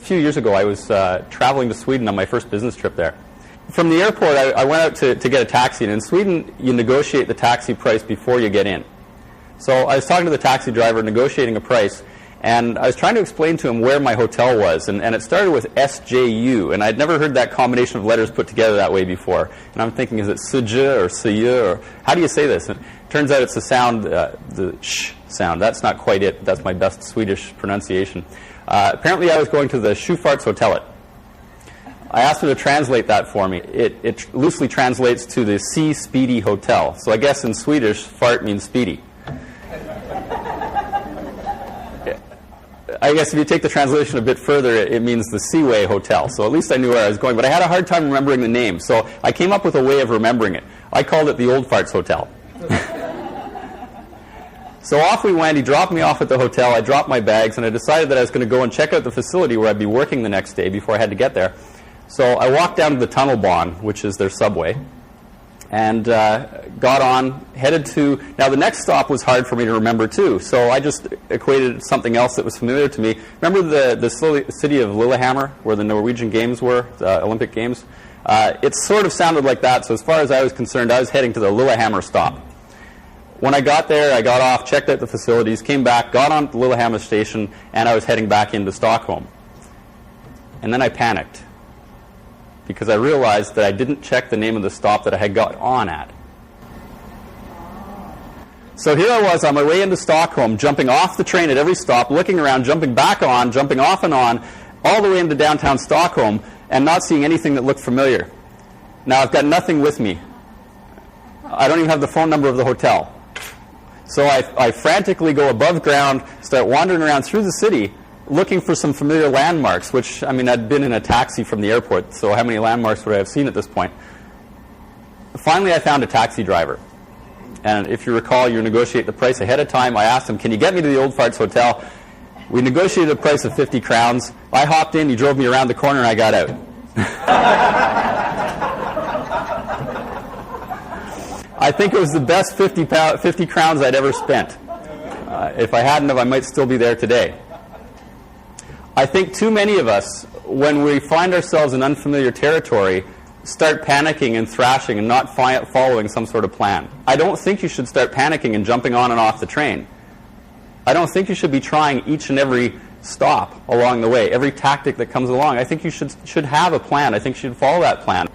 A few years ago, I was traveling to Sweden on my first business trip there. From the airport, I went out to get a taxi, and in Sweden, you negotiate the taxi price before you get in. So I was talking to the taxi driver, negotiating a price, and I was trying to explain to him where my hotel was, and it started with SJU, and I'd never heard that combination of letters put together that way before. And I'm thinking, is it Suja or Suja, or how do you say this? And it turns out it's the sound, the sh sound. That's not quite it. That's my best Swedish pronunciation. Apparently I was going to the Sjöfartshotellet. I asked him to translate that for me. It loosely translates to the Sea Speedy Hotel. So I guess in Swedish, fart means speedy. I guess if you take the translation a bit further, it means the Seaway Hotel. So at least I knew where I was going. But I had a hard time remembering the name. So I came up with a way of remembering it. I called it the Old Farts Hotel. So off we went. He dropped me off at the hotel. I dropped my bags, and I decided that I was going to go and check out the facility where I'd be working the next day before I had to get there. So I walked down to the Tunnelbahn, which is their subway, and got on, headed to... Now, the next stop was hard for me to remember, too, so I just equated something else that was familiar to me. Remember the city of Lillehammer, where the Norwegian Games were, the Olympic Games? It sort of sounded like that, so as far as I was concerned, I was heading to the Lillehammer stop. When I got there, I got off, checked out the facilities, came back, got on the Lillehammer station, and I was heading back into Stockholm. And then I panicked, because I realized that I didn't check the name of the stop that I had got on at. So here I was on my way into Stockholm, jumping off the train at every stop, looking around, jumping back on, jumping off and on, all the way into downtown Stockholm, and not seeing anything that looked familiar. Now, I've got nothing with me. I don't even have the phone number of the hotel. So I frantically go above ground, start wandering around through the city, looking for some familiar landmarks, which, I mean, I'd been in a taxi from the airport, so how many landmarks would I have seen at this point? Finally, I found a taxi driver. And if you recall, you negotiate the price ahead of time. I asked him, can you get me to the Old Farts Hotel? We negotiated a price of 50 crowns. I hopped in, he drove me around the corner, and I got out. I think it was the best 50 crowns I'd ever spent. If I hadn't, I might still be there today. I think too many of us, when we find ourselves in unfamiliar territory, start panicking and thrashing and not following some sort of plan. I don't think you should start panicking and jumping on and off the train. I don't think you should be trying each and every stop along the way, every tactic that comes along. I think you should have a plan. I think you should follow that plan.